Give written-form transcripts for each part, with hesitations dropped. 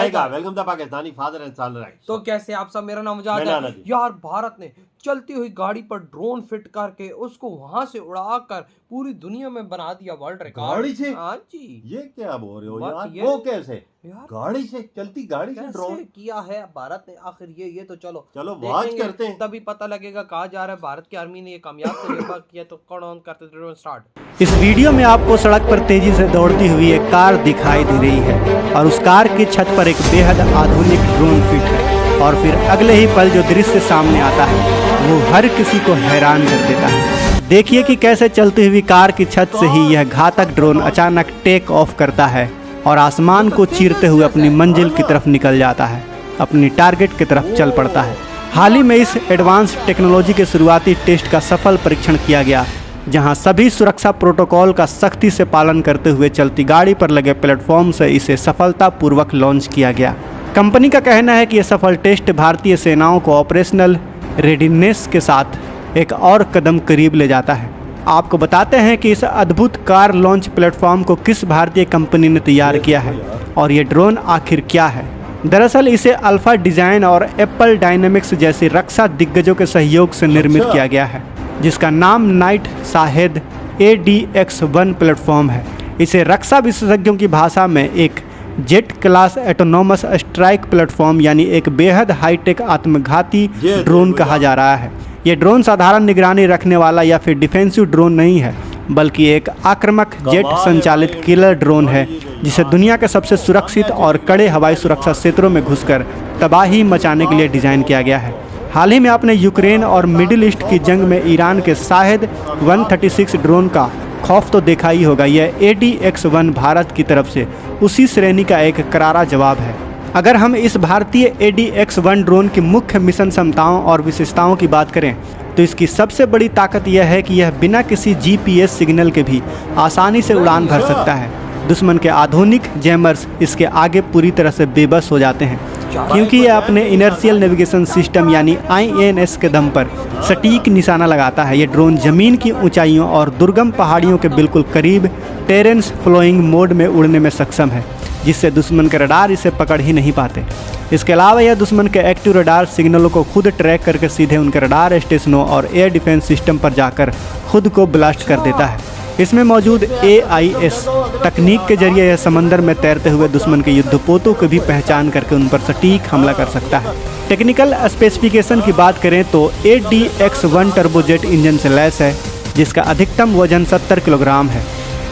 Welcome the Pakistani father and son right. तो कैसे आप सब, मेरा नाम मुजाहिद है। यार भारत ने चलती हुई गाड़ी पर ड्रोन फिट करके उसको वहां से उड़ाकर पूरी दुनिया में बना दिया वर्ल्ड रिकॉर्ड। गाड़ी से? हाँ जी। ये क्या बोल रहे हो यार? ये वो कैसे यार गाड़ी से, चलती गाड़ी से ड्रोन किया है भारत ने आखिर? ये तो चलो वॉच करते हैं, तभी पता लगेगा कहा जा रहा है। भारत की आर्मी ने ये कामयाब तरीका किया। तो कौन ऑन करते ड्रोन स्टार्ट। इस वीडियो में आपको सड़क पर तेजी से दौड़ती हुई एक कार दिखाई दे रही है और उस कार की छत पर एक बेहद आधुनिक ड्रोन फिट है और फिर अगले ही पल जो दृश्य सामने आता है वो हर किसी को हैरान कर देता है। देखिए कि कैसे चलती हुई कार की छत से ही यह घातक ड्रोन अचानक टेक ऑफ करता है और आसमान को चीरते हुए अपनी मंजिल की तरफ निकल जाता है, अपनी टारगेट की तरफ चल पड़ता है। हाल ही में इस एडवांस टेक्नोलॉजी के शुरुआती टेस्ट का सफल परीक्षण किया गया, जहां सभी सुरक्षा प्रोटोकॉल का सख्ती से पालन करते हुए चलती गाड़ी पर लगे प्लेटफॉर्म से इसे सफलतापूर्वक लॉन्च किया गया। कंपनी का कहना है कि यह सफल टेस्ट भारतीय सेनाओं को ऑपरेशनल रेडीनेस के साथ एक और कदम करीब ले जाता है। आपको बताते हैं कि इस अद्भुत कार लॉन्च प्लेटफॉर्म को किस भारतीय कंपनी ने तैयार किया है और ये ड्रोन आखिर क्या है। दरअसल इसे अल्फा डिजाइन और एप्पल डायनेमिक्स जैसी रक्षा दिग्गजों के सहयोग से निर्मित किया गया है, जिसका नाम नाइट शाहेद ADX1 प्लेटफॉर्म है। इसे रक्षा विशेषज्ञों की भाषा में एक jet class autonomous strike platform यानी एक बेहद हाईटेक आत्मघाती ड्रोन कहा जा रहा है। ये ड्रोन साधारण निगरानी रखने वाला या फिर डिफेंसिव ड्रोन नहीं है, बल्कि एक आक्रामक जेट संचालित किलर ड्रोन है, जिसे दुनिया के सबसे सुरक्षित और कड़े हवाई सुरक्षा क्षेत्रों में घुसकर तबाही मचाने के लिए डिज़ाइन किया गया है। हाल ही में आपने यूक्रेन और मिडिल ईस्ट की जंग में ईरान के शाहेद 136 ड्रोन का खौफ तो देखा ही होगा। यह ADX1 भारत की तरफ से उसी श्रेणी का एक करारा जवाब है। अगर हम इस भारतीय ADX1 ड्रोन की मुख्य मिशन क्षमताओं और विशेषताओं की बात करें तो इसकी सबसे बड़ी ताकत यह है कि यह बिना किसी GPS सिग्नल के भी आसानी से उड़ान भर सकता है। दुश्मन के आधुनिक जैमर्स इसके आगे पूरी तरह से बेबस हो जाते हैं, क्योंकि यह अपने इनर्शियल नेविगेशन सिस्टम यानी INS के दम पर सटीक निशाना लगाता है। ये ड्रोन ज़मीन की ऊंचाइयों और दुर्गम पहाड़ियों के बिल्कुल करीब टेरेंस फ्लोइंग मोड में उड़ने में सक्षम है, जिससे दुश्मन के रडार इसे पकड़ ही नहीं पाते। इसके अलावा यह दुश्मन के एक्टिव रडार सिग्नलों को खुद ट्रैक करके सीधे उनके रडार स्टेशनों और एयर डिफेंस सिस्टम पर जाकर खुद को ब्लास्ट कर देता है। इसमें मौजूद AIS तकनीक के जरिए यह समंदर में तैरते हुए दुश्मन के युद्धपोतों की भी पहचान करके उन पर सटीक हमला कर सकता है। टेक्निकल स्पेसिफिकेशन की बात करें तो ADX1 टर्बोजेट इंजन से लैस है, जिसका अधिकतम वजन 70 किलोग्राम है।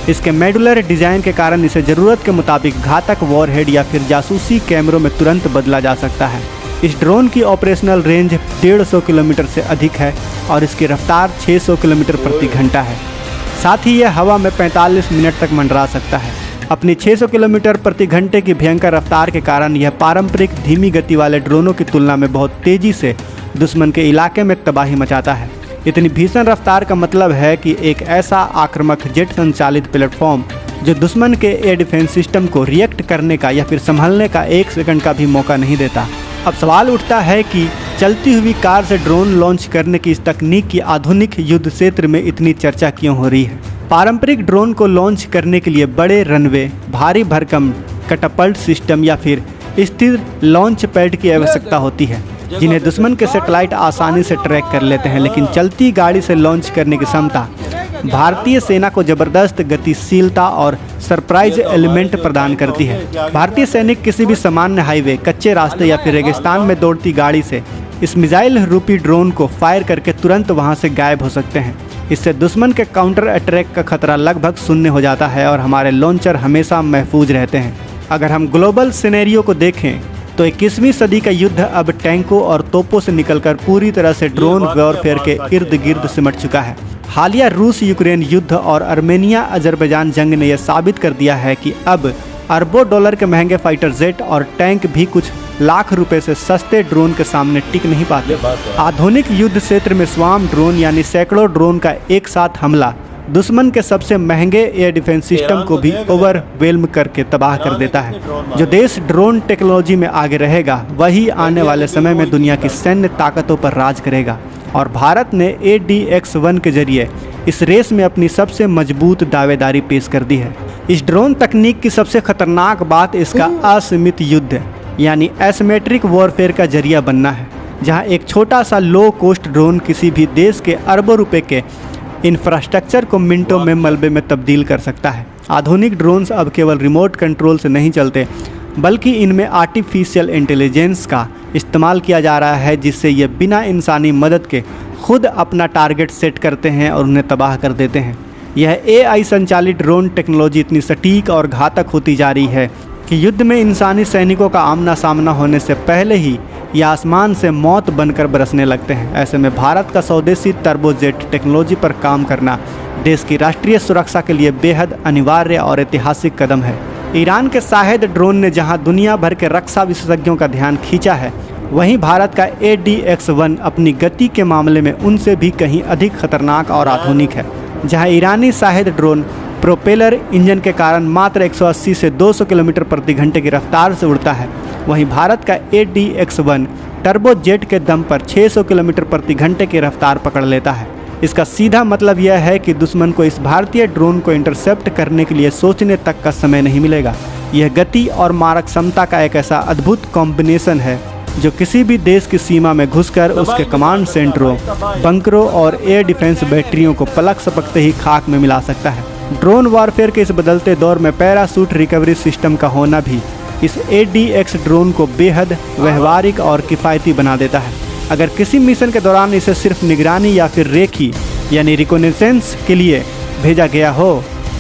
इसके मॉड्यूलर डिज़ाइन के कारण इसे ज़रूरत के मुताबिक घातक वॉरहेड या फिर जासूसी कैमरों में तुरंत बदला जा सकता है। इस ड्रोन की ऑपरेशनल रेंज 150 किलोमीटर से अधिक है और इसकी रफ्तार 600 किलोमीटर प्रति घंटा है। साथ ही यह हवा में 45 मिनट तक मंडरा सकता है। अपनी 600 किलोमीटर प्रति घंटे की भयंकर रफ्तार के कारण यह पारंपरिक धीमी गति वाले ड्रोनों की तुलना में बहुत तेज़ी से दुश्मन के इलाके में तबाही मचाता है। इतनी भीषण रफ्तार का मतलब है कि एक ऐसा आक्रामक जेट संचालित प्लेटफॉर्म जो दुश्मन के एयर डिफेंस सिस्टम को रिएक्ट करने का या फिर संभलने का 1 सेकंड का भी मौका नहीं देता। अब सवाल उठता है कि चलती हुई कार से ड्रोन लॉन्च करने की इस तकनीक की आधुनिक युद्ध क्षेत्र में इतनी चर्चा क्यों हो रही है। पारंपरिक ड्रोन को लॉन्च करने के लिए बड़े रनवे, भारी भरकम कैटapult सिस्टम या फिर स्थिर लॉन्च पैड की आवश्यकता होती है, जिन्हें दुश्मन के सैटेलाइट आसानी से ट्रैक कर लेते हैं। लेकिन चलती गाड़ी से लॉन्च करने की क्षमता भारतीय सेना को ज़बरदस्त गतिशीलता और सरप्राइज एलिमेंट प्रदान करती है। भारतीय सैनिक किसी भी सामान्य हाईवे, कच्चे रास्ते या फिर रेगिस्तान में दौड़ती गाड़ी से इस मिसाइल रूपी ड्रोन को फायर करके तुरंत वहां से गायब हो सकते हैं। इससे दुश्मन के काउंटर अटैक का खतरा लगभग शून्य हो जाता है और हमारे लॉन्चर हमेशा महफूज रहते हैं। अगर हम ग्लोबल सिनेरियो को देखें तो 21वीं सदी का युद्ध अब टैंकों और तोपों से निकलकर पूरी तरह से ड्रोन वॉरफेयर के इर्द गिर्द सिमट चुका है। हालिया रूस यूक्रेन युद्ध और आर्मेनिया अजरबैजान जंग ने यह साबित कर दिया है कि अब अरबों डॉलर के महंगे फाइटर जेट और टैंक भी कुछ लाख रुपए से सस्ते ड्रोन के सामने टिक नहीं पाते। आधुनिक युद्ध क्षेत्र में स्वाम ड्रोन यानी सैकड़ों ड्रोन का एक साथ हमला दुश्मन के सबसे महंगे एयर डिफेंस सिस्टम को भी ओवरवेल्म करके तबाह कर देता है। जो देश ड्रोन टेक्नोलॉजी में आगे रहेगा वही आने वाले समय में दुनिया की सैन्य ताकतों पर राज करेगा और भारत ने ADX1 के जरिए इस रेस में अपनी सबसे मजबूत दावेदारी पेश कर दी है। इस ड्रोन तकनीक की सबसे खतरनाक बात इसका असीमित युद्ध यानी एसिमेट्रिक वॉरफेयर का जरिया बनना है, जहां एक छोटा सा लो कॉस्ट ड्रोन किसी भी देश के अरबों रुपए के इंफ्रास्ट्रक्चर को मिनटों में मलबे में तब्दील कर सकता है। आधुनिक ड्रोन्स अब केवल रिमोट कंट्रोल से नहीं चलते, बल्कि इनमें आर्टिफिशियल इंटेलिजेंस का इस्तेमाल किया जा रहा है, जिससे ये बिना इंसानी मदद के खुद अपना टारगेट सेट करते हैं और उन्हें तबाह कर देते हैं। यह AI संचालित ड्रोन टेक्नोलॉजी इतनी सटीक और घातक होती जा रही है कि युद्ध में इंसानी सैनिकों का आमना सामना होने से पहले ही ये आसमान से मौत बनकर बरसने लगते हैं। ऐसे में भारत का स्वदेशी टर्बोजेट टेक्नोलॉजी पर काम करना देश की राष्ट्रीय सुरक्षा के लिए बेहद अनिवार्य और ऐतिहासिक कदम है। ईरान के शाहेद ड्रोन ने जहां दुनिया भर के रक्षा विशेषज्ञों का ध्यान खींचा है, वहीं भारत का ADX-1 अपनी गति के मामले में उनसे भी कहीं अधिक खतरनाक और आधुनिक है। जहां ईरानी शाहेद ड्रोन प्रोपेलर इंजन के कारण मात्र 180 से 200 किलोमीटर प्रति घंटे की रफ्तार से उड़ता है, वहीं भारत का ADX-1 टर्बोजेट के दम पर 600 किलोमीटर प्रति घंटे की रफ्तार पकड़ लेता है। इसका सीधा मतलब यह है कि दुश्मन को इस भारतीय ड्रोन को इंटरसेप्ट करने के लिए सोचने तक का समय नहीं मिलेगा। यह गति और मारक क्षमता का एक ऐसा अद्भुत कॉम्बिनेशन है जो किसी भी देश की सीमा में घुसकर उसके कमांड सेंटरों, बंकरों और एयर डिफेंस बैटरियों को पलक झपकते ही खाक में मिला सकता है। ड्रोन वॉरफेयर के इस बदलते दौर में पैराशूट रिकवरी सिस्टम का होना भी इस ADX ड्रोन को बेहद व्यवहारिक और किफ़ायती बना देता है। अगर किसी मिशन के दौरान इसे सिर्फ निगरानी या फिर रेखी यानी रिकोनेसेंस के लिए भेजा गया हो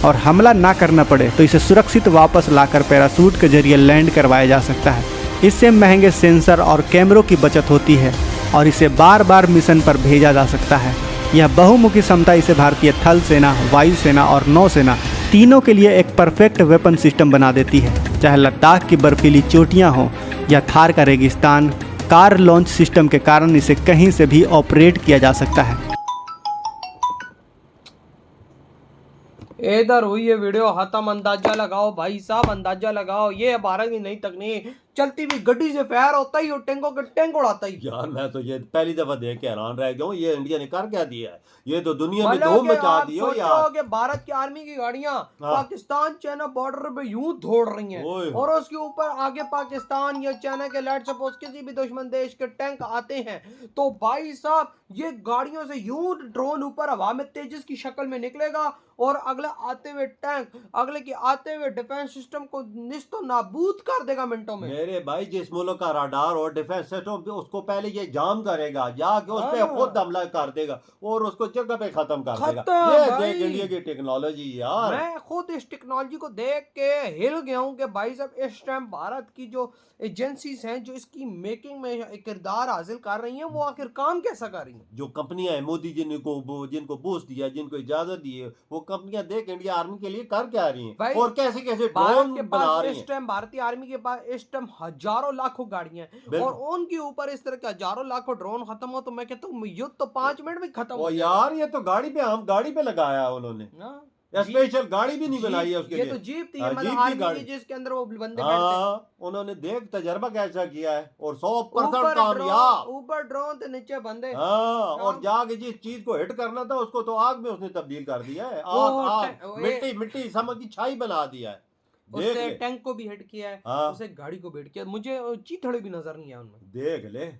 और हमला ना करना पड़े, तो इसे सुरक्षित वापस लाकर पैराशूट के जरिए लैंड करवाया जा सकता है। इससे महंगे सेंसर और कैमरों की बचत होती है और इसे बार बार मिशन पर भेजा जा सकता है। यह बहुमुखी क्षमता इसे भारतीय थल सेना, वायुसेना और नौसेना तीनों के लिए एक परफेक्ट वेपन सिस्टम बना देती है। चाहे लद्दाख की बर्फीली चोटियां हों या थार का रेगिस्तान, कार लॉन्च सिस्टम के कारण इसे कहीं से भी ऑपरेट किया जा सकता है। इधर हुई ये वीडियो खत्म। अंदाजा लगाओ भाई साहब, अंदाजा लगाओ। ये है भारत की नई तकनीक। चलती हुई गड्डी से फायर होता ही और टैंकों के टैंक उड़ाता ही। यार मैं तो ये पहली दफा देख के हैरान रह गया हूँ। ये इंडिया ने कर क्या दिया है? ये तो दुनिया में मतलब धूम कि मचा आप दी हो सोचो यार। कि भारत की आर्मी की गाड़ियां पाकिस्तान चाइना बॉर्डर पे यूं दौड़ रही हैं और उसके ऊपर आगे पाकिस्तान या चाइना के लेट सपोज किसी भी दुश्मन देश के टैंक आते हैं, तो भाई साहब ये गाड़ियों से यूं ड्रोन ऊपर हवा में तेजस की शक्ल में निकलेगा और अगले आते हुए टैंक, अगले के आते हुए डिफेंस सिस्टम को निस्तो नाबूद कर देगा मिनटों में। मेरे भाई जिस मुल्क का राडार और डिफेंस सिस्टम उसको पहले ये जाम करेगा, जाके उस पे खुद हमला कर देगा और उसको जगह पे खत्म कर देगा। ये देख इंडिया की टेक्नोलॉजी यार। मैं खुद इस टेक्नोलॉजी को देख के हिल गया हूँ कि भाई साहब इस टाइम भारत की जो एजेंसीज हैं जो इसकी मेकिंग में किरदार हासिल कर रही हैं, वो आखिर काम कैसा कर रही हैं? जो कंपनियां हैं मोदी जी ने जिनको बूस्ट दिया, जिनको इजाजत दी है, वो कंपनियां देख इंडिया आर्मी के लिए कर क्या रही हैं और कैसे कैसे ड्रोन बना रही हैं। इस टाइम भारतीय आर्मी के पास इस टाइम हजारों लाखों गाड़ियां हैं और उनके ऊपर इस तरह के हजारों लाखों ड्रोन खत्म हो तो मैं कहता हूँ युद्ध तो 5 मिनट में खत्म हो यार। ये तो गाड़ी पे हम गाड़ी पे लगाया है उन्होंने, स्पेशल गाड़ी भी नहीं बनाई है उसके लिए। ये तो जीप थी, मतलब आर्मी की जिसके अंदर वो बंदे बैठते हैं। उन्होंने देख तजर्बा कैसा किया है और 100% कामयाब। ऊपर ड्रोन थे नीचे बंदे। और जाके जिस चीज को हिट करना था उसको तो आग में उसने तब्दील कर दिया है। आग मिट्टी मिट्टी समझ की छाई बना दिया है। उसने टैंक को भी हिट किया है, उसे गाड़ी को भी हिट किया। मुझे चीथड़े भी नजर नहीं आया उनमें। देख ले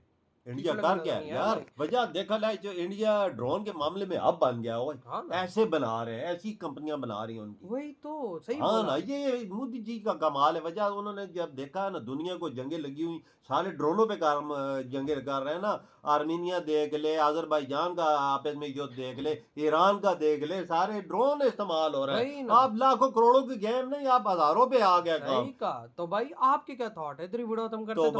इंडिया कर क्या है यार। वजह देखा जाए जो इंडिया ड्रोन के मामले में अब बन गया हो, ऐसे बना रहे हैं, ऐसी कंपनियां बना रही हैं उनकी। वही तो सही हाँ ना, ये मोदी जी का कमाल है। वजह उन्होंने जब देखा है ना दुनिया को जंगे लगी हुई, सारे ड्रोनों पे काम जंगे कर रहे हैं ना। आर्मीनिया देख ले, अजरबैजान का आपस में युद्ध देख ले, ईरान का देख ले, सारे ड्रोन इस्तेमाल हो रहे हैं। आप लाखों करोड़ों की गेम नहीं, आप हजारों पे आ गया काम। तो भाई आपके क्या थॉट है? तेरी वीडियो खत्म करते तो